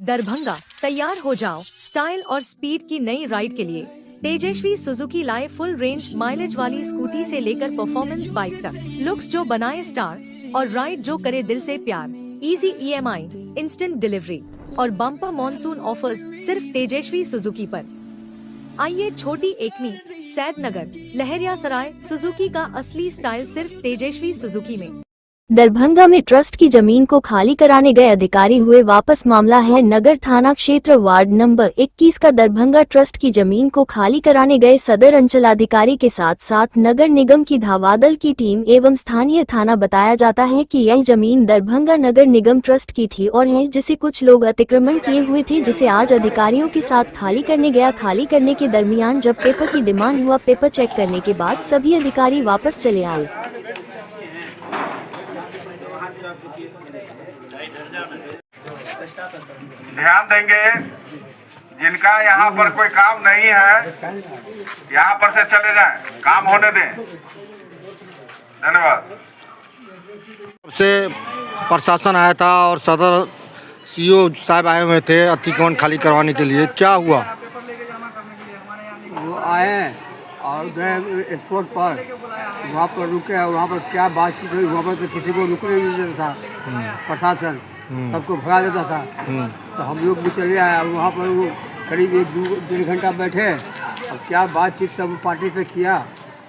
दरभंगा, तैयार हो जाओ स्टाइल और स्पीड की नई राइड के लिए। तेजस्वी सुजुकी लाए फुल रेंज माइलेज वाली स्कूटी से लेकर परफॉर्मेंस बाइक तक, लुक्स जो बनाए स्टार और राइड जो करे दिल से प्यार। इजी EMI, इंस्टेंट डिलीवरी और बम्पर मॉनसून ऑफर्स सिर्फ तेजस्वी सुजुकी पर। आइए छोटी एकमी, सैदनगर, लहरियासराय, सुजुकी का असली स्टाइल सिर्फ तेजस्वी सुजुकी में। दरभंगा में ट्रस्ट की जमीन को खाली कराने गए अधिकारी हुए वापस। मामला है नगर थाना क्षेत्र वार्ड नंबर 21 का। दरभंगा ट्रस्ट की जमीन को खाली कराने गए सदर अंचलाधिकारी के साथ साथ नगर निगम की धावादल की टीम एवं स्थानीय थाना। बताया जाता है कि यह जमीन दरभंगा नगर निगम ट्रस्ट की थी और है जिसे कुछ लोग अतिक्रमण किए हुए थे, जिसे आज अधिकारियों के साथ खाली करने गया। खाली करने के दरमियान जब पेपर की डिमांड हुआ, पेपर चेक करने के बाद सभी अधिकारी वापस चले आए। ध्यान देंगे, जिनका यहाँ पर कोई काम नहीं है यहाँ पर से चले जाएं, काम होने दें। धन्यवाद। से प्रशासन आया था और सदर CO साहब आए हुए थे अतिक्रमण खाली करवाने के लिए। क्या हुआ? वो आए और गए स्पॉट पर, वहाँ पर रुके। वहाँ पर क्या बातचीत हुई, वहाँ पर तो किसी को रुकने नहीं देता था प्रशासन, सबको भगा देता था। तो हम लोग भी चले आए। वहाँ पर वो करीब 1-2 घंटा बैठे। अब क्या बातचीत सब पार्टी से किया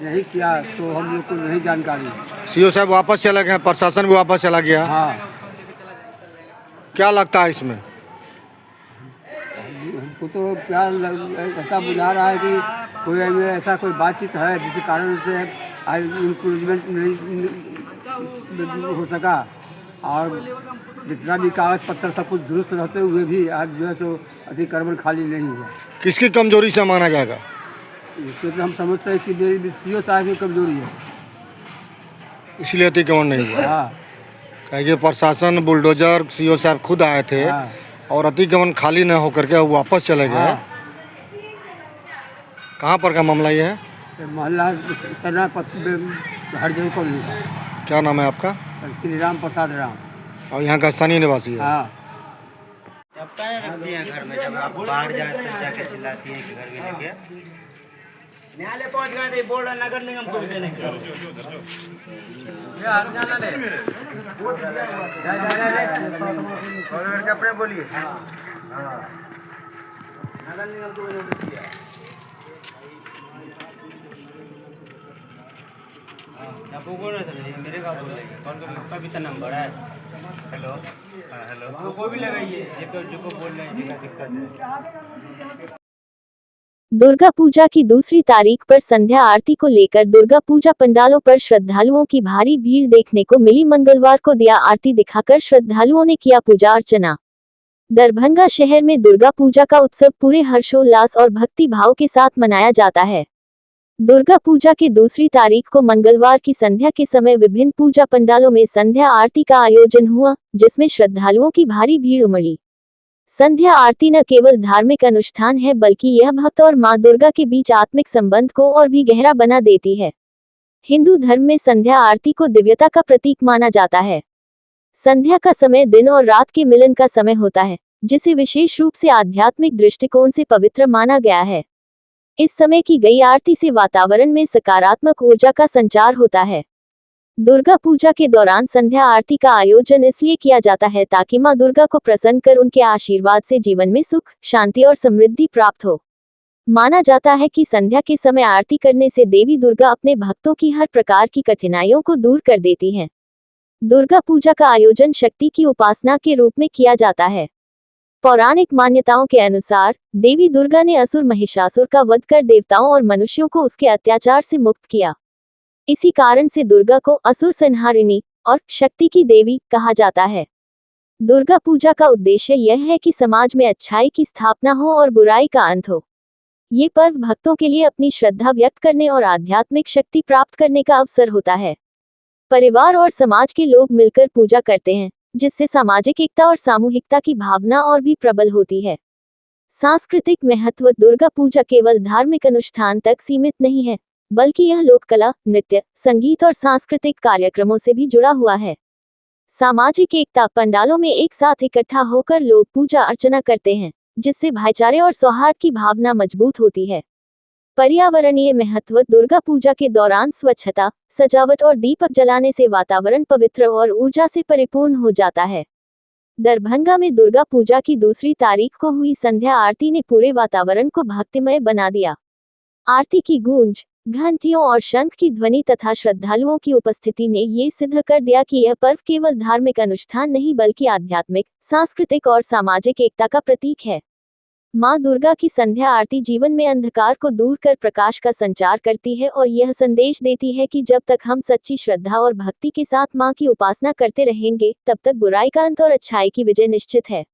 नहीं किया तो हम लोग को नहीं जानकारी। CO साहब वापस चले गए, प्रशासन भी वापस चला गया। हाँ, क्या लगता है इसमें? हमको तो क्या ऐसा बुझा रहा है कि कोई ऐसा कोई बातचीत है जिसके कारण से आज इंक्लूजमेंट नहीं हो सका और जितना भी कागज पत्तर सब कुछ दुरुस्त रहते हुए भी आज जो है सो अतिक्रमण खाली नहीं हुआ। किसकी कमजोरी से माना जाएगा? इसको तो हम समझते हैं कि CO साहब की कमजोरी है, इसलिए अतिक्रमण नहीं हुआ। हाँ, कहिए प्रशासन बुलडोजर CO साहब खुद आए थे। हाँ, और अतिक्रमण खाली न होकर के वापस चले गए। हाँ। कहाँ पर का मामला ये है? मोहल्ला सेनापति हरजन कॉलोनी का। क्या नाम है आपका? श्री राम प्रसाद राम। और यहाँ का स्थानीय निवासी है। हाँ, जब तक रखती हैं घर में, जब आप बाहर जाए तो जाके चिल्लाती हैं कि घर में लेके न्यायालय पहुंच गए थे। बोर्ड नगर निगम को भी देने के अपने बोलिए। नगर निगम को नोटिस किया। जब वो बोल रहे थे मेरे का बोल रहे कौन का भी तो नंबर है। हेलो, हेलो, कोई भी लगाइए जो को बोल रहे हैं दिक्कत है। दुर्गा पूजा की दूसरी तारीख पर संध्या आरती को लेकर दुर्गा पूजा पंडालों पर श्रद्धालुओं की भारी भीड़ देखने को मिली। मंगलवार को दिया आरती दिखाकर श्रद्धालुओं ने किया पूजा अर्चना। दरभंगा शहर में दुर्गा पूजा का उत्सव पूरे हर्षोल्लास और भक्ति भाव के साथ मनाया जाता है। दुर्गा पूजा की दूसरी तारीख को मंगलवार की संध्या के समय विभिन्न पूजा पंडालों में संध्या आरती का आयोजन हुआ, जिसमें श्रद्धालुओं की भारी भीड़ उमड़ी। संध्या आरती न केवल धार्मिक अनुष्ठान है बल्कि यह भक्त और मां दुर्गा के बीच आत्मिक संबंध को और भी गहरा बना देती है। हिंदू धर्म में संध्या आरती को दिव्यता का प्रतीक माना जाता है। संध्या का समय दिन और रात के मिलन का समय होता है, जिसे विशेष रूप से आध्यात्मिक दृष्टिकोण से पवित्र माना गया है। इस समय की गई आरती से वातावरण में सकारात्मक ऊर्जा का संचार होता है। दुर्गा पूजा के दौरान संध्या आरती का आयोजन इसलिए किया जाता है ताकि मां दुर्गा को प्रसन्न कर उनके आशीर्वाद से जीवन में सुख, शांति और समृद्धि प्राप्त हो। माना जाता है कि संध्या के समय आरती करने से देवी दुर्गा अपने भक्तों की हर प्रकार की कठिनाइयों को दूर कर देती हैं। दुर्गा पूजा का आयोजन शक्ति की उपासना के रूप में किया जाता है। पौराणिक मान्यताओं के अनुसार देवी दुर्गा ने असुर महिषासुर का वध कर देवताओं और मनुष्यों को उसके अत्याचार से मुक्त किया। इसी कारण से दुर्गा को असुर संहारिणी और शक्ति की देवी कहा जाता है। दुर्गा पूजा का उद्देश्य यह है कि समाज में अच्छाई की स्थापना हो और बुराई का अंत हो। ये पर्व भक्तों के लिए अपनी श्रद्धा व्यक्त करने और आध्यात्मिक शक्ति प्राप्त करने का अवसर होता है। परिवार और समाज के लोग मिलकर पूजा करते हैं, जिससे सामाजिक एकता और सामूहिकता की भावना और भी प्रबल होती है। सांस्कृतिक महत्व दुर्गा पूजा केवल धार्मिक अनुष्ठान तक सीमित नहीं है, बल्कि यह लोक कला, नृत्य, संगीत और सांस्कृतिक कार्यक्रमों से भी जुड़ा हुआ है। सामाजिक एकता। पंडालों में एक साथ इकट्ठा होकर लोग पूजा अर्चना करते हैं, जिससे भाईचारे और सौहार्द की भावना मजबूत होती है। पर्यावरणीय महत्व। दुर्गा पूजा के दौरान स्वच्छता, सजावट और दीपक जलाने से वातावरण पवित्र और ऊर्जा से परिपूर्ण हो जाता है। दरभंगा में दुर्गा पूजा की दूसरी तारीख को हुई संध्या आरती ने पूरे वातावरण को भक्तिमय बना दिया। आरती की गूंज, घंटियों और शंख की ध्वनि तथा श्रद्धालुओं की उपस्थिति ने ये सिद्ध कर दिया कि यह पर्व केवल धार्मिक अनुष्ठान नहीं बल्कि आध्यात्मिक, सांस्कृतिक और सामाजिक एकता का प्रतीक है। माँ दुर्गा की संध्या आरती जीवन में अंधकार को दूर कर प्रकाश का संचार करती है और यह संदेश देती है कि जब तक हम सच्ची श्रद्धा और भक्ति के साथ माँ की उपासना करते रहेंगे, तब तक बुराई का अंत और अच्छाई की विजय निश्चित है।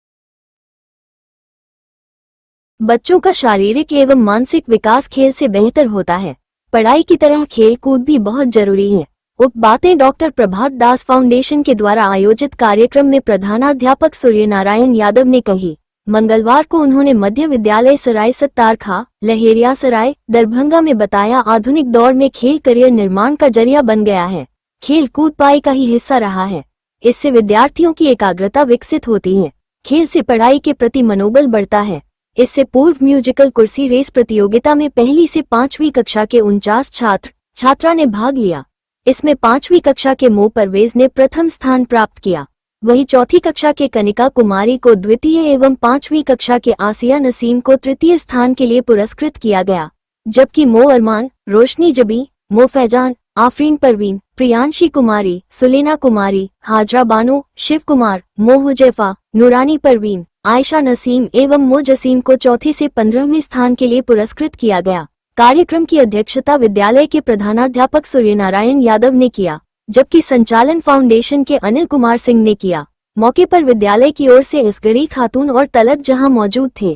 बच्चों का शारीरिक एवं मानसिक विकास खेल से बेहतर होता है। पढ़ाई की तरह खेल कूद भी बहुत जरूरी है। उक्त बातें डॉक्टर प्रभात दास फाउंडेशन के द्वारा आयोजित कार्यक्रम में प्रधानाध्यापक सूर्यनारायण यादव ने कही। मंगलवार को उन्होंने मध्य विद्यालय सराय सत्तारखा, लहेरिया सराय, दरभंगा में बताया, आधुनिक दौर में खेल करियर निर्माण का जरिया बन गया है। खेल कूद पढ़ाई का ही हिस्सा रहा है। इससे विद्यार्थियों की एकाग्रता विकसित होती है। खेल से पढ़ाई के प्रति मनोबल बढ़ता है। इससे पूर्व म्यूजिकल कुर्सी रेस प्रतियोगिता में पहली से 5वीं कक्षा के 49 छात्र छात्रा ने भाग लिया। इसमें 5वीं कक्षा के मो परवेज ने प्रथम स्थान प्राप्त किया। वहीं चौथी कक्षा के कनिका कुमारी को द्वितीय एवं 5वीं कक्षा के आसिया नसीम को तृतीय स्थान के लिए पुरस्कृत किया गया। जबकि मो अरमान, रोशनी जबी, मो फैजान, आफरीन परवीन, प्रियांशी कुमारी, सुलेना कुमारी, हाजरा बानो, शिव कुमार, मो हुजैफा, नूरानी परवीन, आयशा नसीम एवं मो जसीम को चौथे से 15वें स्थान के लिए पुरस्कृत किया गया। कार्यक्रम की अध्यक्षता विद्यालय के प्रधानाध्यापक सूर्यनारायण यादव ने किया, जबकि संचालन फाउंडेशन के अनिल कुमार सिंह ने किया। मौके पर विद्यालय की ओर से इसगरी खातून और तलत जहां मौजूद थे।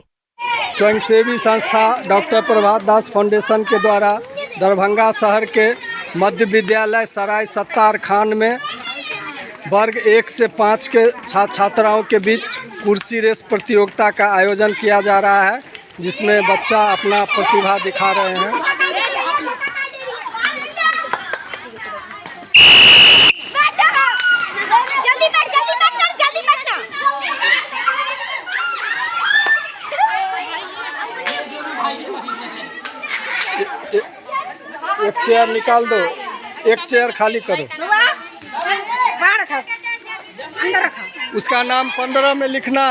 स्वयंसेवी संस्था डॉक्टर प्रभात दास फाउंडेशन के द्वारा दरभंगा शहर के मध्य विद्यालय सराय सत्तार खान में वर्ग 1 से 5 के छात्राओं के बीच कुर्सी रेस प्रतियोगिता का आयोजन किया जा रहा है, जिसमें बच्चा अपना प्रतिभा दिखा रहे हैं। एक चेयर निकाल दो, एक चेयर खाली करो। उसका नाम 15 में लिखना।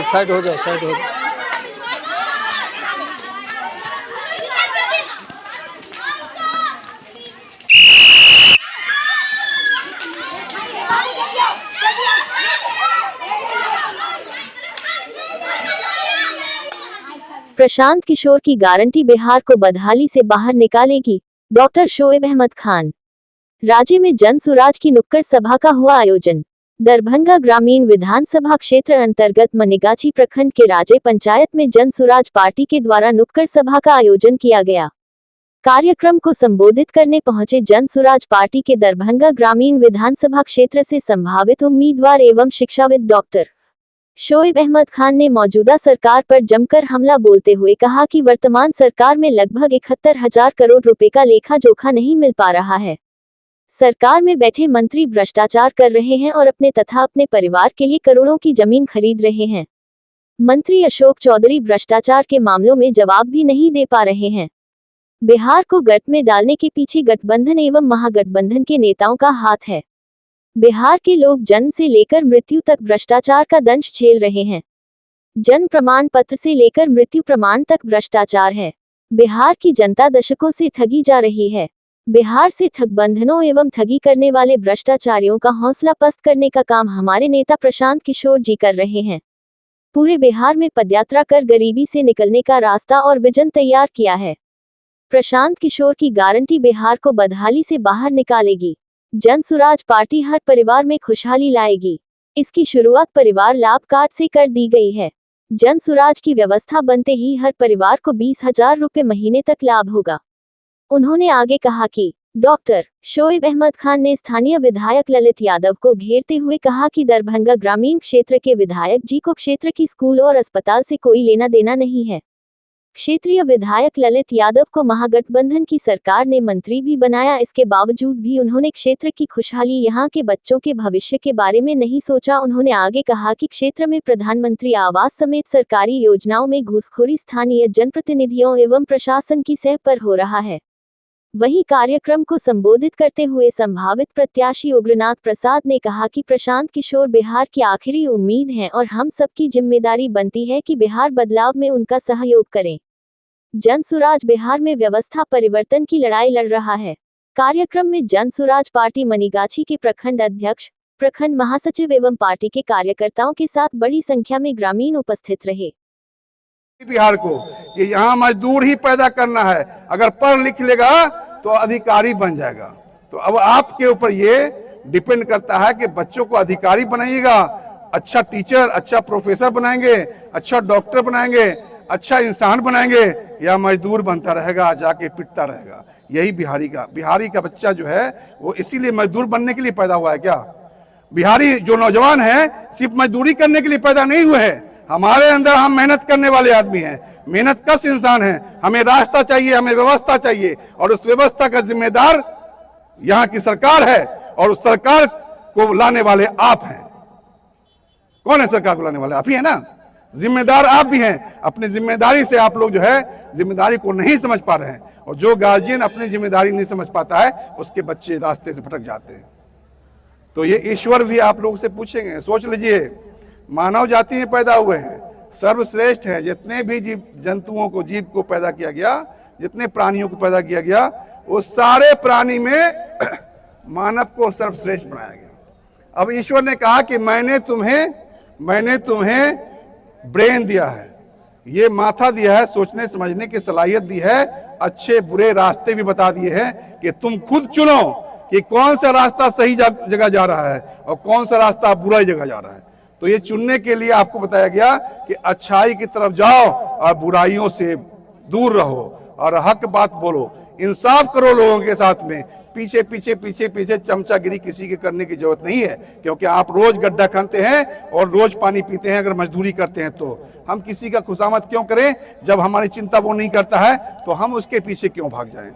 साइड हो जाओ, साइड हो जाओ। प्रशांत किशोर की गारंटी बिहार को बदहाली से बाहर निकालेगी, डॉक्टर शोएब अहमद खान। राज्य में जन सुराज की नुक्कड़ सभा का हुआ आयोजन। दरभंगा ग्रामीण विधानसभा क्षेत्र अंतर्गत मनिगाची प्रखंड के राजे पंचायत में जन सुराज पार्टी के द्वारा नुक्कड़ सभा का आयोजन किया गया। कार्यक्रम को संबोधित करने पहुंचे जन सुराज पार्टी के दरभंगा ग्रामीण विधानसभा क्षेत्र से संभावित उम्मीदवार एवं शिक्षाविद डॉक्टर शोएब अहमद खान ने मौजूदा सरकार पर जमकर हमला बोलते हुए कहा कि वर्तमान सरकार में लगभग 71,000 करोड़ रुपए का लेखा जोखा नहीं मिल पा रहा है। सरकार में बैठे मंत्री भ्रष्टाचार कर रहे हैं और अपने तथा अपने परिवार के लिए करोड़ों की जमीन खरीद रहे हैं। मंत्री अशोक चौधरी भ्रष्टाचार के मामलों में जवाब भी नहीं दे पा रहे हैं। बिहार को गट में डालने के पीछे गठबंधन एवं महागठबंधन के नेताओं का हाथ है। बिहार के लोग जन्म से लेकर मृत्यु तक भ्रष्टाचार का दंश झेल रहे हैं। जन्म प्रमाण पत्र से लेकर मृत्यु प्रमाण तक भ्रष्टाचार है। बिहार की जनता दशकों से ठगी जा रही है। बिहार से ठगबंधनों एवं ठगी करने वाले भ्रष्टाचारियों का हौसला पस्त करने का काम हमारे नेता प्रशांत किशोर जी कर रहे हैं। पूरे बिहार में पदयात्रा कर गरीबी से निकलने का रास्ता और विजन तैयार किया है। प्रशांत किशोर की गारंटी बिहार को बदहाली से बाहर निकालेगी। जन सुराज पार्टी हर परिवार में खुशहाली लाएगी। इसकी शुरुआत परिवार लाभ कार्ड से कर दी गई है। जन सुराज की व्यवस्था बनते ही हर परिवार को 20,000 रुपए महीने तक लाभ होगा। उन्होंने आगे कहा कि डॉक्टर शोएब अहमद खान ने स्थानीय विधायक ललित यादव को घेरते हुए कहा कि दरभंगा ग्रामीण क्षेत्र के विधायक जी को क्षेत्र की स्कूल और अस्पताल से कोई लेना देना नहीं है। क्षेत्रीय विधायक ललित यादव को महागठबंधन की सरकार ने मंत्री भी बनाया, इसके बावजूद भी उन्होंने क्षेत्र की खुशहाली, यहाँ के बच्चों के भविष्य के बारे में नहीं सोचा। उन्होंने आगे कहा कि क्षेत्र में प्रधानमंत्री आवास समेत सरकारी योजनाओं में घूसखोरी स्थानीय जनप्रतिनिधियों एवं प्रशासन की सह पर हो रहा है। वहीं कार्यक्रम को संबोधित करते हुए संभावित प्रत्याशी उग्रनाथ प्रसाद ने कहा कि प्रशांत किशोर बिहार की आखिरी उम्मीद हैं और हम सबकी जिम्मेदारी बनती है कि बिहार बदलाव में उनका सहयोग करें। जनसुराज बिहार में व्यवस्था परिवर्तन की लड़ाई लड़ रहा है। कार्यक्रम में जनसुराज पार्टी मनीगाछी के प्रखंड अध्यक्ष, प्रखंड महासचिव एवं पार्टी के कार्यकर्ताओं के साथ बड़ी संख्या में ग्रामीण उपस्थित रहे। बिहार को ये यहाँ मजदूर ही पैदा करना है, अगर पढ़ लिख लेगा तो अधिकारी बन जाएगा। तो अब आपके ऊपर ये डिपेंड करता है कि बच्चों को अधिकारी बनाइएगा, अच्छा टीचर, अच्छा प्रोफेसर बनाएंगे, अच्छा डॉक्टर बनाएंगे, अच्छा इंसान बनाएंगे, या मजदूर बनता रहेगा, जाके पिटता रहेगा। यही बिहारी का बच्चा जो है वो इसीलिए मजदूर बनने के लिए पैदा हुआ है क्या? बिहारी जो नौजवान है सिर्फ मजदूरी करने के लिए पैदा नहीं हुए हैं। हमारे अंदर हम मेहनत करने वाले आदमी हैं, मेहनत कश इंसान है। हमें रास्ता चाहिए, हमें व्यवस्था चाहिए, और उस व्यवस्था का जिम्मेदार यहाँ की सरकार है, और उस सरकार को लाने वाले आप हैं। कौन है सरकार को लाने वाले? आप ही है ना। जिम्मेदार आप भी हैं। अपनी जिम्मेदारी से आप लोग जो है जिम्मेदारी को नहीं समझ पा रहे हैं, और जो गार्जियन अपनी जिम्मेदारी नहीं समझ पाता है उसके बच्चे रास्ते से भटक जाते हैं। तो ये ईश्वर भी आप लोगों से पूछेंगे। सोच लीजिए, मानव जाति में पैदा हुए हैं, सर्वश्रेष्ठ है। जितने भी जीव जंतुओं को, जीव को पैदा किया गया, जितने प्राणियों को पैदा किया गया, वो सारे प्राणी में मानव को सर्वश्रेष्ठ बनाया गया। अब ईश्वर ने कहा कि मैंने तुम्हें ब्रेन दिया है, ये माथा दिया है, सोचने समझने की सलाहियत दी है, अच्छे बुरे रास्ते भी बता दिए हैं कि तुम खुद चुनो कि कौन सा रास्ता सही जगह जा रहा है और कौन सा रास्ता बुरा जगह जा रहा है। तो ये चुनने के लिए आपको बताया गया कि अच्छाई की तरफ जाओ और बुराइयों से दूर रहो और हक बात बोलो, इंसाफ करो लोगों के साथ में। पीछे चमचागिरी किसी के करने की जरूरत नहीं है, क्योंकि आप रोज गड्ढा खनते हैं और रोज पानी पीते हैं। अगर मजदूरी करते हैं तो हम किसी का खुशामद क्यों करें? जब हमारी चिंता वो नहीं करता है तो हम उसके पीछे क्यों भाग जाएं?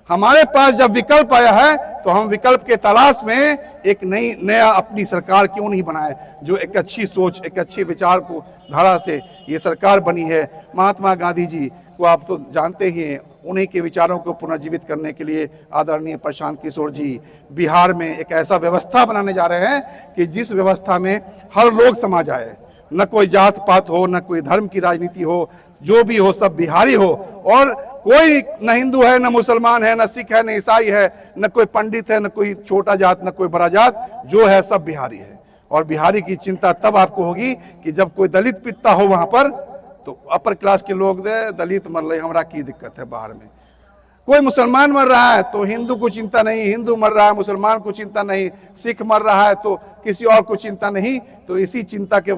हमारे पास जब विकल्प आया है तो हम विकल्प के तलाश में एक नया अपनी सरकार क्यों नहीं बनाए, जो एक अच्छी सोच, एक अच्छे विचार को धारा से ये सरकार बनी है। महात्मा गांधी जी को आप तो जानते ही हैं, उन्हीं के विचारों को पुनर्जीवित करने के लिए आदरणीय प्रशांत किशोर जी बिहार में एक ऐसा व्यवस्था बनाने जा रहे हैं कि जिस व्यवस्था में हर लोग समा जाए, न कोई जात पात हो, न कोई धर्म की राजनीति हो, जो भी हो सब बिहारी हो। और कोई न हिंदू है, न मुसलमान है, न सिख है, न ईसाई है, न कोई पंडित है, न कोई छोटा जात, न कोई बड़ा जात, जो है सब बिहारी है। और बिहारी की चिंता तब आपको होगी कि जब कोई दलित पिटता हो वहां पर, तो अपर क्लास के लोग दलित मर रहे, हमारा की दिक्कत है बाहर में। कोई मुसलमान मर रहा है तो हिंदू को चिंता नहीं, हिंदू मर रहा है मुसलमान को चिंता नहीं, सिख मर रहा है तो किसी और को चिंता नहीं। तो इसी चिंता के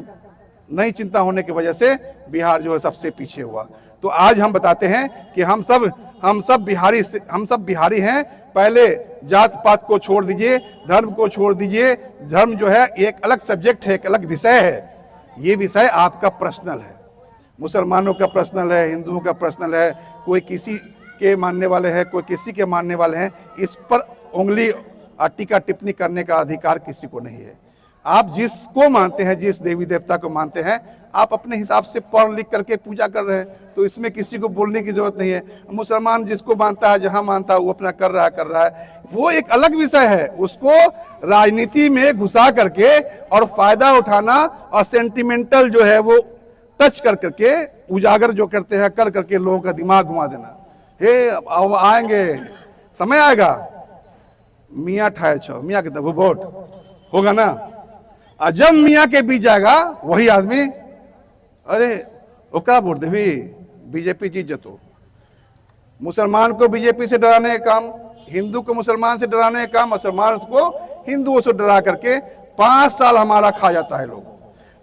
नहीं चिंता होने की वजह से बिहार जो है सबसे पीछे हुआ। तो आज हम बताते हैं कि हम सब बिहारी हैं। पहले जात पात को छोड़ दीजिए, धर्म को छोड़ दीजिए। धर्म जो है एक अलग सब्जेक्ट है, एक अलग विषय है। ये विषय आपका पर्सनल है, मुसलमानों का पर्सनल है, हिंदुओं का पर्सनल है। कोई किसी के मानने वाले हैं, कोई किसी के मानने वाले हैं, इस पर उंगली टीका टिप्पणी करने का अधिकार किसी को नहीं है। आप जिसको मानते हैं, जिस देवी देवता को मानते हैं, आप अपने हिसाब से पढ़ लिख करके पूजा कर रहे हैं, तो इसमें किसी को बोलने की जरूरत नहीं है। मुसलमान जिसको मानता है, जहां मानता है, वो अपना कर रहा है, वो एक अलग विषय है। उसको राजनीति में घुसा करके और फायदा उठाना और सेंटिमेंटल जो है वो टच कर करके उजागर जो करते हैं, कर करके लोगों का दिमाग घुमा देना। हे अब आएंगे, समय आएगा, मियाँ ठायर छो, मियाँ के तब वोट होगा ना। और जब मियाँ के बीच जाएगा वही आदमी, अरे वो क्या वोट देवी, बीजेपी जीत जतो। मुसलमान को बीजेपी से डराने का काम, हिंदू को मुसलमान से डराने का काम, मुसलमान को हिंदुओं से डरा करके 5 साल हमारा खा जाता है लोग।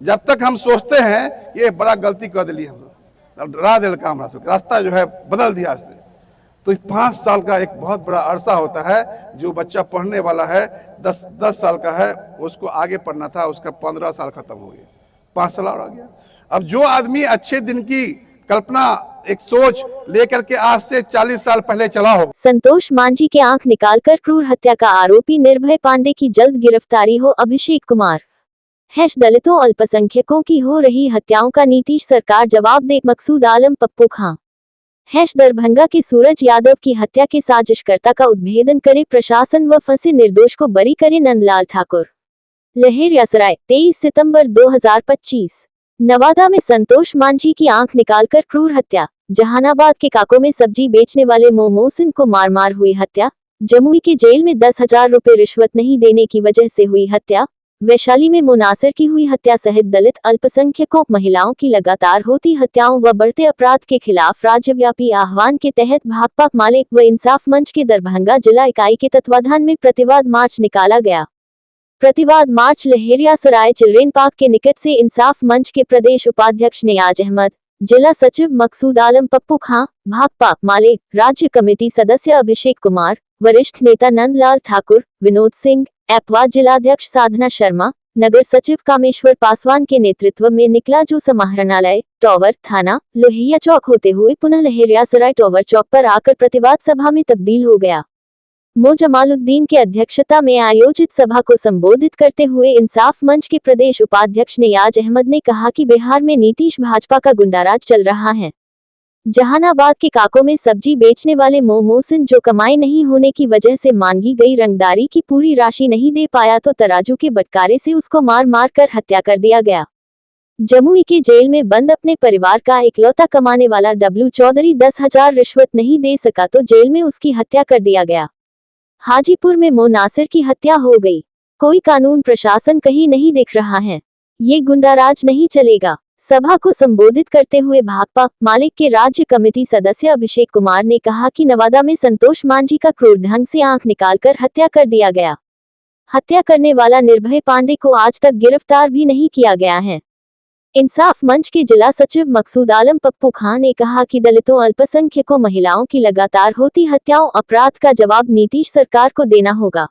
जब तक हम सोचते हैं ये बड़ा गलती कर दिली, हम डरा दिल काम, रास्ता जो है बदल दिया। तो 5 साल का एक बहुत बड़ा अरसा होता है। जो बच्चा पढ़ने वाला है 10 साल का है, उसको आगे पढ़ना था, उसका 15 साल खत्म हो गया, 5 साल और आ गया। अब जो आदमी अच्छे दिन की कल्पना, एक सोच लेकर के आज से 40 साल पहले चला हो। संतोष मांझी के आंख निकालकर क्रूर हत्या का आरोपी निर्भय पांडे की जल्द गिरफ्तारी हो। अभिषेक कुमार। दलितों अल्पसंख्यकों की हो रही हत्याओं का नीतीश सरकार जवाब दे। मकसूद आलम पप्पू खां। दरभंगा के सूरज यादव की हत्या के साजिशकर्ता का उद्भेदन करे प्रशासन व फंसे निर्दोष को बरी करे नंदलाल ठाकुर। लहेरियासराय 23 सितंबर 2025। नवादा में संतोष मांझी की आंख निकालकर क्रूर हत्या। जहानाबाद के काको में सब्जी बेचने वाले मोहसिन को मार हुई हत्या। जमुई के जेल में 10,000 रुपए रिश्वत नहीं देने की वजह से हुई हत्या। वैशाली में मुनासिर की हुई हत्या सहित दलित अल्पसंख्यकों महिलाओं की लगातार होती हत्याओं व बढ़ते अपराध के खिलाफ राज्यव्यापी आह्वान के तहत भाकपा माले व इंसाफ मंच के दरभंगा जिला इकाई के तत्वाधान में प्रतिवाद मार्च निकाला गया। प्रतिवाद मार्च लहेरियासराय चिल्ड्रेन पार्क के निकट से इंसाफ मंच के प्रदेश उपाध्यक्ष नियाज अहमद, जिला सचिव मकसूद आलम पप्पू खां, भाकपा माले, राज्य कमेटी सदस्य अभिषेक कुमार, वरिष्ठ नेता नंदलाल ठाकुर, विनोद सिंह, एपवा जिलाध्यक्ष साधना शर्मा, नगर सचिव कामेश्वर पासवान के नेतृत्व में निकला, जो समाहरणालय टॉवर थाना लोहिया चौक होते हुए पुनः लहेरियासराय टॉवर चौक पर आकर प्रतिवाद सभा में तब्दील हो गया। मो जमालुद्दीन के अध्यक्षता में आयोजित सभा को संबोधित करते हुए इंसाफ मंच के प्रदेश उपाध्यक्ष नियाज अहमद ने कहा कि बिहार में नीतीश भाजपा का गुंडाराज चल रहा है। जहानाबाद के काको में सब्जी बेचने वाले मोहसिन जो कमाई नहीं होने की वजह से मांगी गई रंगदारी की पूरी राशि नहीं दे पाया तो तराजू के बटकारे से उसको मार कर हत्या कर दिया गया। जमुई के जेल में बंद अपने परिवार का इकलौता कमाने वाला डब्लू चौधरी 10,000 रिश्वत नहीं दे सका तो जेल में उसकी हत्या कर दिया गया। हाजीपुर में मुनासिर की हत्या हो गई। कोई कानून प्रशासन कहीं नहीं दिख रहा है। ये गुंडाराज नहीं चलेगा। सभा को संबोधित करते हुए भाकपा मालिक के राज्य कमेटी सदस्य अभिषेक कुमार ने कहा कि नवादा में संतोष मांझी का क्रूर ढंग से आंख निकालकर हत्या कर दिया गया। हत्या करने वाला निर्भय पांडे को आज तक गिरफ्तार भी नहीं किया गया है। इंसाफ मंच के जिला सचिव मकसूद आलम पप्पू खां ने कहा कि दलितों अल्पसंख्यकों महिलाओं की लगातार होती हत्याओं अपराध का जवाब नीतीश सरकार को देना होगा।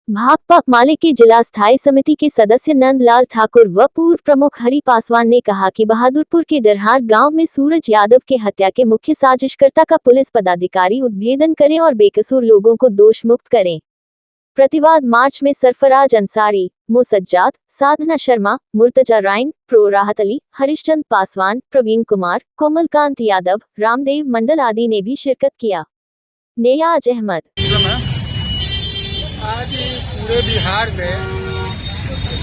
भाकपा माले के जिला स्थायी समिति के सदस्य नंदलाल ठाकुर व पूर्व प्रमुख हरि पासवान ने कहा कि बहादुरपुर के डरहार गांव में सूरज यादव के हत्या के मुख्य साजिशकर्ता का पुलिस पदाधिकारी उद्भेदन करें और बेकसूर लोगों को दोष मुक्त करें। प्रतिवाद मार्च में सरफराज अंसारी, मुसज्जाद, साधना शर्मा, मुर्तजा राइन, प्रो राहत अली, हरिश्चंद पासवान, प्रवीण कुमार, कोमलकांत यादव, रामदेव मंडल आदि ने भी शिरकत किया। नियाज अहमद। आज पूरे बिहार में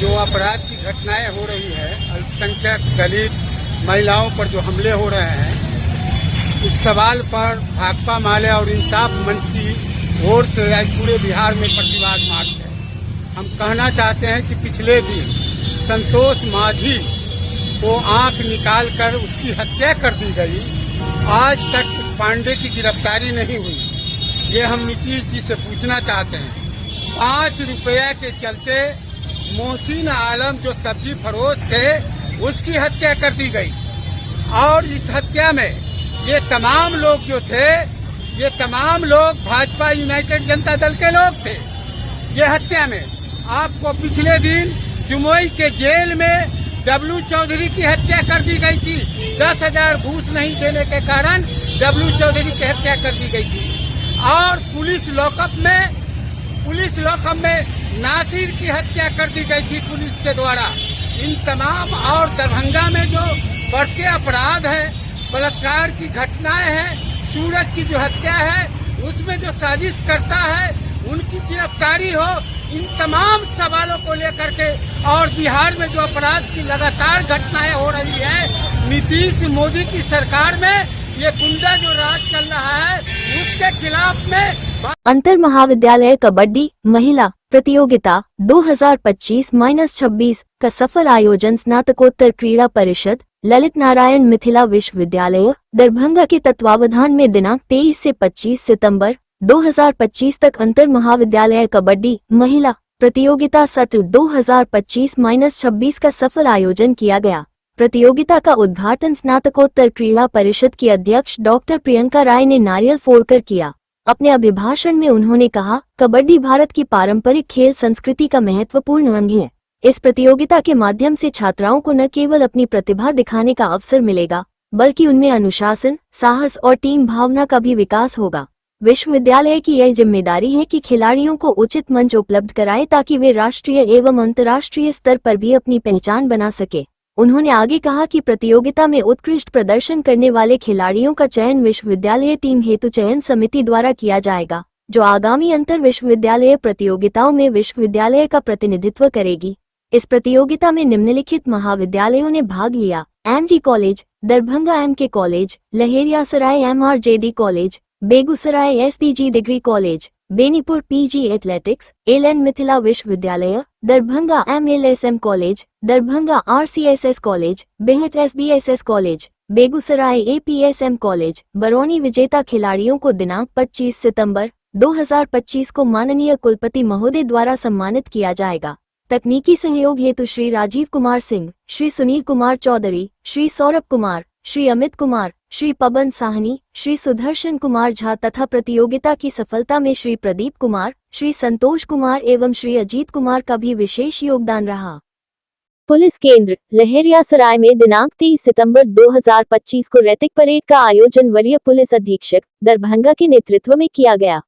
जो अपराध की घटनाएं हो रही है, अल्पसंख्यक दलित महिलाओं पर जो हमले हो रहे हैं, इस सवाल पर भाकपा माले और इंसाफ मंच की ओर से आज पूरे बिहार में प्रतिवाद मार्च है। हम कहना चाहते हैं कि पिछले दिन संतोष मांझी को आंख निकालकर उसकी हत्या कर दी गई, आज तक पांडे की गिरफ्तारी नहीं हुई। ये हम नीतीश जी से पूछना चाहते हैं। 5 रुपया के चलते मोहसिन आलम जो सब्जी फरोश थे उसकी हत्या कर दी गई, और इस हत्या में ये तमाम लोग जो थे, ये तमाम लोग भाजपा यूनाइटेड जनता दल के लोग थे। ये हत्या में आपको पिछले दिन जमुई के जेल में डब्लू चौधरी की हत्या कर दी गई थी। 10,000 घूस नहीं देने के कारण डब्लू चौधरी की हत्या कर दी गई थी। और पुलिस लॉकअप में नासिर की हत्या कर दी गई थी पुलिस के द्वारा। इन तमाम और दरभंगा में जो बढ़ते अपराध है, बलात्कार की घटनाएं हैं, सूरज की जो हत्या है उसमें जो साजिश करता है उनकी गिरफ्तारी हो। इन तमाम सवालों को लेकर के और बिहार में जो अपराध की लगातार घटनाएं हो रही है, नीतीश मोदी की सरकार में ये गुंडा जो राज चल रहा है उसके खिलाफ में अंतर महाविद्यालय कबड्डी महिला प्रतियोगिता 2025-26 का सफल आयोजन स्नातकोत्तर क्रीड़ा परिषद ललित नारायण मिथिला विश्वविद्यालय दरभंगा के तत्वावधान में दिनांक 23 से 25 सितंबर 2025 तक अंतर महाविद्यालय कबड्डी महिला प्रतियोगिता सत्र 2025-26 का सफल आयोजन किया गया। प्रतियोगिता का उद्घाटन स्नातकोत्तर क्रीड़ा परिषद की अध्यक्ष डॉक्टर प्रियंका राय ने नारियल फोड़कर किया। अपने अभिभाषण में उन्होंने कहा, कबड्डी भारत की पारंपरिक खेल संस्कृति का महत्वपूर्ण अंग है। इस प्रतियोगिता के माध्यम से छात्राओं को न केवल अपनी प्रतिभा दिखाने का अवसर मिलेगा, बल्कि उनमें अनुशासन, साहस और टीम भावना का भी विकास होगा। विश्वविद्यालय की यह जिम्मेदारी है कि खिलाड़ियों को उचित मंच उपलब्ध कराए ताकि वे राष्ट्रीय एवं अंतर्राष्ट्रीय स्तर पर भी अपनी पहचान बना सके। उन्होंने आगे कहा कि प्रतियोगिता में उत्कृष्ट प्रदर्शन करने वाले खिलाड़ियों का चयन विश्वविद्यालय टीम हेतु चयन समिति द्वारा किया जाएगा, जो आगामी अंतर विश्वविद्यालय प्रतियोगिताओं में विश्वविद्यालय का प्रतिनिधित्व करेगी। इस प्रतियोगिता में निम्नलिखित महाविद्यालयों ने भाग लिया: MG college, Darbhanga MK college, Laheriasarai MRJD college, Begusarai SDG degree college, Benipur PG athletics, LN Mithila विश्वविद्यालय, Darbhanga MLSM college, Darbhanga RCSS college, Behat SBSS college, Begusarai APSM college. Barauni विजेता खिलाड़ियों को दिनांक 25 सितंबर 2025 को माननीय कुलपति महोदय द्वारा सम्मानित किया जाएगा। तकनीकी सहयोग हेतु श्री राजीव कुमार सिंह, श्री सुनील कुमार चौधरी, श्री सौरभ कुमार, श्री अमित कुमार, श्री पवन साहनी, श्री सुदर्शन कुमार झा तथा प्रतियोगिता की सफलता में श्री प्रदीप कुमार, श्री संतोष कुमार एवं श्री अजीत कुमार का भी विशेष योगदान रहा। पुलिस केंद्र लहेरियासराय में दिनांक 30 सितंबर 2025 को रैतिक परेड का आयोजन वरीय पुलिस अधीक्षक दरभंगा के नेतृत्व में किया गया।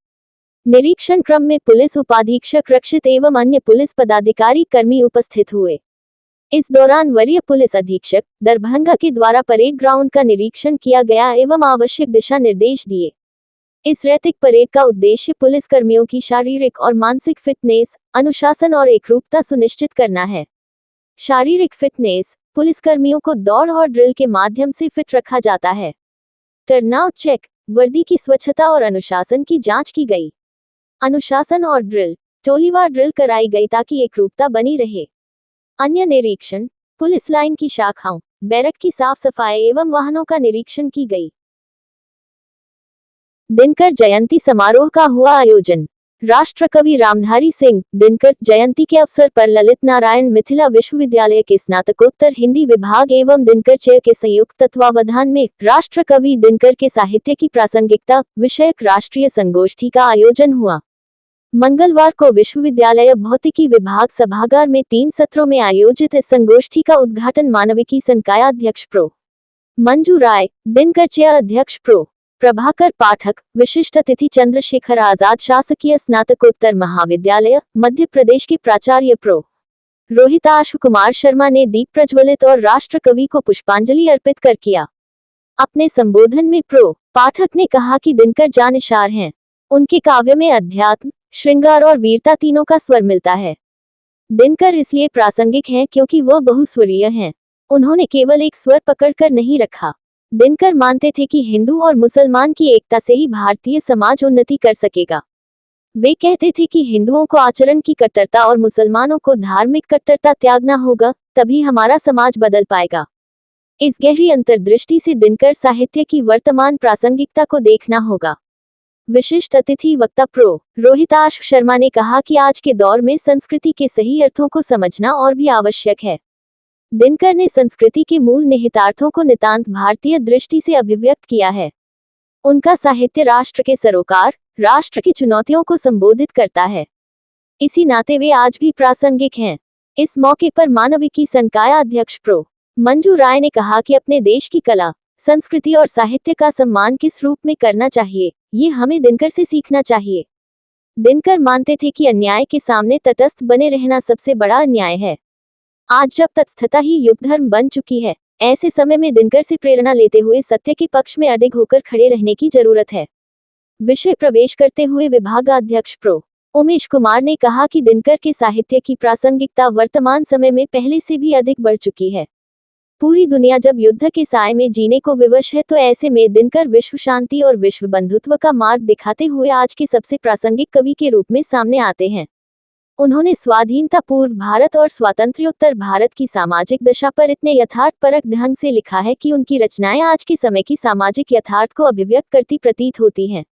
निरीक्षण क्रम में पुलिस उपाधीक्षक रक्षित एवं अन्य पुलिस पदाधिकारी कर्मी उपस्थित हुए। इस दौरान वरीय पुलिस अधीक्षक दरभंगा के द्वारा परेड ग्राउंड का निरीक्षण किया गया एवं आवश्यक दिशा निर्देश दिए। इस रैतिक परेड का उद्देश्य पुलिस कर्मियों की शारीरिक और मानसिक फिटनेस, अनुशासन और एकरूपता सुनिश्चित करना है। शारीरिक फिटनेस: पुलिसकर्मियों को दौड़ और ड्रिल के माध्यम से फिट रखा जाता है। टर्नआउट चेक: वर्दी की स्वच्छता और अनुशासन की जांच की गई। अनुशासन और ड्रिल: टोलीवार ड्रिल कराई गई ताकि एकरूपता बनी रहे। अन्य निरीक्षण: पुलिस लाइन की शाखाओं, बैरक की साफ सफाई एवं वाहनों का निरीक्षण की गई। दिनकर जयंती समारोह का हुआ आयोजन। राष्ट्रकवि रामधारी सिंह दिनकर जयंती के अवसर पर ललित नारायण मिथिला विश्वविद्यालय के स्नातकोत्तर हिंदी विभाग एवं दिनकर चय के संयुक्त तत्वावधान में राष्ट्रकवि दिनकर के साहित्य की प्रासंगिकता विषयक राष्ट्रीय संगोष्ठी का आयोजन हुआ। मंगलवार को विश्वविद्यालय भौतिकी विभाग सभागार में 3 सत्रों में आयोजित इस संगोष्ठी का उद्घाटन मानविकी संकाय अध्यक्ष प्रो मंजू राय, दिनकर चय अध्यक्ष प्रो प्रभाकर पाठक, विशिष्ट अतिथि चंद्रशेखर आजाद शासकीय स्नातकोत्तर महाविद्यालय मध्य प्रदेश के प्राचार्य प्रो रोहिताश कुमार शर्मा ने दीप प्रज्वलित और राष्ट्रकवि को पुष्पांजलि अर्पित कर किया। अपने संबोधन में प्रो पाठक ने कहा कि दिनकर जानिशार हैं। उनके काव्य में अध्यात्म, श्रृंगार और वीरता तीनों का स्वर मिलता है। दिनकर इसलिए प्रासंगिक हैं क्योंकि वह बहुस्वरीय हैं। उन्होंने केवल एक स्वर पकड़कर नहीं रखा। दिनकर मानते थे कि हिंदू और मुसलमान की एकता से ही भारतीय समाज उन्नति कर सकेगा। वे कहते थे कि हिंदुओं को आचरण की कट्टरता और मुसलमानों को धार्मिक कट्टरता त्यागना होगा, तभी हमारा समाज बदल पाएगा। इस गहरी अंतर्दृष्टि से दिनकर साहित्य की वर्तमान प्रासंगिकता को देखना होगा। विशिष्ट अतिथि वक्ता प्रो रोहिताश शर्मा ने कहा कि आज के दौर में संस्कृति के सही अर्थों को समझना और भी आवश्यक है। दिनकर ने संस्कृति के मूल निहितार्थों को नितांत भारतीय दृष्टि से अभिव्यक्त किया है। उनका साहित्य राष्ट्र के सरोकार, राष्ट्र की चुनौतियों को संबोधित करता है। इसी नाते वे आज भी प्रासंगिक हैं। इस मौके पर मानविकी संकाय अध्यक्ष प्रो मंजू राय ने कहा कि अपने देश की कला, संस्कृति और साहित्य का सम्मान किस रूप में करना चाहिए, ये हमें दिनकर से सीखना चाहिए। दिनकर मानते थे कि अन्याय के सामने तटस्थ बने रहना सबसे बड़ा अन्याय है। आज जब तटस्थता ही युग धर्म बन चुकी है, ऐसे समय में दिनकर से प्रेरणा लेते हुए सत्य के पक्ष में अडिग होकर खड़े रहने की जरूरत है। विषय प्रवेश करते हुए विभागाध्यक्ष प्रो उमेश कुमार ने कहा कि दिनकर के साहित्य की प्रासंगिकता वर्तमान समय में पहले से भी अधिक बढ़ चुकी है। पूरी दुनिया जब युद्ध के साए में जीने को विवश है, तो ऐसे में दिनकर विश्व शांति और विश्व बंधुत्व का मार्ग दिखाते हुए आज के सबसे प्रासंगिक कवि के रूप में सामने आते हैं। उन्होंने स्वाधीनता पूर्व भारत और स्वातंत्र्योत्तर भारत की सामाजिक दशा पर इतने यथार्थपरक ढंग से लिखा है कि उनकी रचनाएं आज के समय की सामाजिक यथार्थ को अभिव्यक्त करती प्रतीत होती हैं।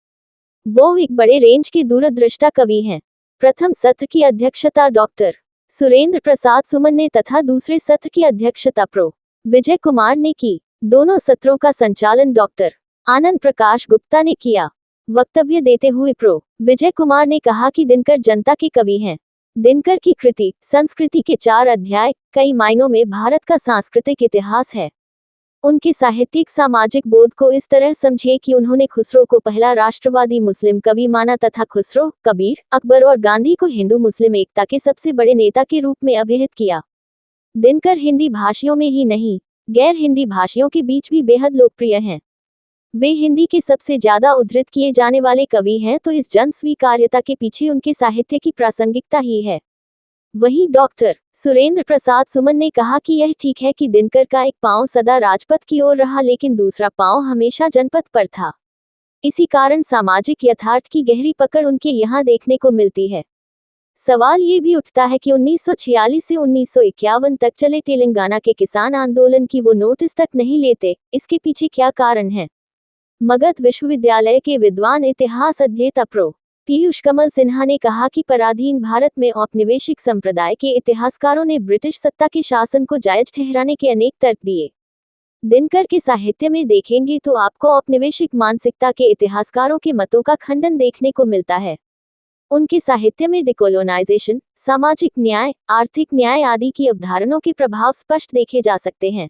वो एक बड़े रेंज के दूरदृष्टा कवि हैं। प्रथम सत्र की अध्यक्षता डॉक्टर सुरेंद्र प्रसाद सुमन ने तथा दूसरे सत्र की अध्यक्षता प्रो विजय कुमार ने की। दोनों सत्रों का संचालन डॉक्टर आनंद प्रकाश गुप्ता ने किया। वक्तव्य देते हुए प्रो विजय कुमार ने कहा कि दिनकर जनता के कवि हैं। दिनकर की कृति संस्कृति के 4 अध्याय कई मायनों में भारत का सांस्कृतिक इतिहास है। उनके साहित्यिक सामाजिक बोध को इस तरह समझिए कि उन्होंने खुसरो को पहला राष्ट्रवादी मुस्लिम कवि माना तथा खुसरो, कबीर, अकबर और गांधी को हिंदू मुस्लिम एकता के सबसे बड़े नेता के रूप में अभिहित किया। दिनकर हिंदी भाषियों में ही नहीं, गैर हिंदी भाषियों के बीच भी बेहद लोकप्रिय हैं। वे हिंदी के सबसे ज्यादा उद्धृत किए जाने वाले कवि हैं, तो इस जन स्वीकार्यता के पीछे उनके साहित्य की प्रासंगिकता ही है। वहीं डॉक्टर सुरेंद्र प्रसाद सुमन ने कहा कि यह ठीक है कि दिनकर का एक पांव सदा राजपथ की ओर रहा, लेकिन दूसरा पांव हमेशा जनपथ पर था। इसी कारण सामाजिक यथार्थ की गहरी पकड़ उनके यहाँ देखने को मिलती है। सवाल ये भी उठता है कि 1946 से 1951 तक चले तेलंगाना के किसान आंदोलन की वो नोटिस तक नहीं लेते, इसके पीछे क्या कारण है? मगध विश्वविद्यालय के विद्वान इतिहास अध्येता प्रो पीयूष कमल सिन्हा ने कहा कि पराधीन भारत में औपनिवेशिक संप्रदाय के इतिहासकारों ने ब्रिटिश सत्ता के शासन को जायज ठहराने के अनेक तर्क दिए। दिनकर के साहित्य में देखेंगे तो आपको औपनिवेशिक मानसिकता के इतिहासकारों के मतों का खंडन देखने को मिलता है। उनके साहित्य में डिकोलोनाइजेशन, सामाजिक न्याय, आर्थिक न्याय आदि की अवधारणाओं के प्रभाव स्पष्ट देखे जा सकते हैं।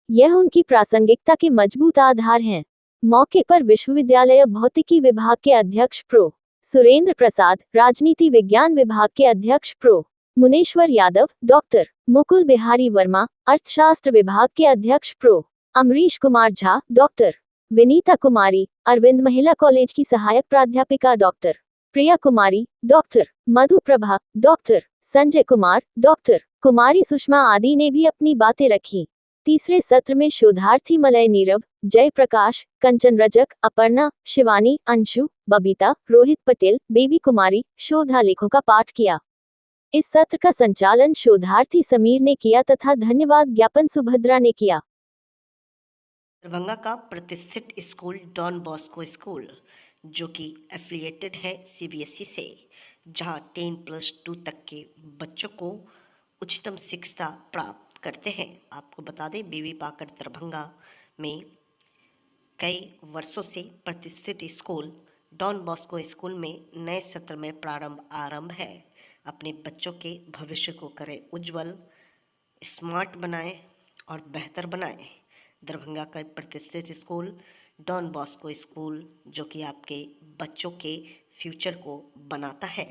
यह उनकी प्रासंगिकता के मजबूत आधार हैं। मौके पर विश्वविद्यालय भौतिकी विभाग के अध्यक्ष प्रो सुरेंद्र प्रसाद, राजनीति विज्ञान विभाग के अध्यक्ष प्रो मुनेश्वर यादव, डॉक्टर मुकुल बिहारी वर्मा, अर्थशास्त्र विभाग के अध्यक्ष प्रो अमरीश कुमार झा, डॉक्टर विनीता कुमारी, अरविंद महिला कॉलेज की सहायक प्राध्यापिका डॉक्टर प्रिया कुमारी, डॉक्टर मधु प्रभा, डॉक्टर संजय कुमार, डॉक्टर कुमारी सुषमा आदि ने भी अपनी बातें रखी। तीसरे सत्र में शोधार्थी मलय नीरव, जयप्रकाश, कंचन रजक, अपर्णा, शिवानी, अंशु, बबीता, रोहित पटेल, बेबी कुमारी, शोधालेखों का पाठ किया। इस सत्र का संचालन शोधार्थी समीर ने किया तथा धन्यवाद ज्ञापन सुभद्रा ने किया। दरभंगा का प्रतिष्ठित स्कूल डॉन बॉस्को स्कूल, जो कि एफिलिएटेड है सीबीएसई से, जहां 10+2 तक के बच्चों को उच्चतम शिक्षा प्राप्त करते हैं। आपको बता दें, बीबी पाकर दरभंगा में कई वर्षों से प्रतिष्ठित स्कूल डॉन बॉस्को स्कूल में नए सत्र में आरंभ है। अपने बच्चों के भविष्य को करें उज्जवल, स्मार्ट बनाएं और बेहतर बनाएं। दरभंगा का प्रतिष्ठित स्कूल डॉन बॉस्को स्कूल, जो कि आपके बच्चों के फ्यूचर को बनाता है।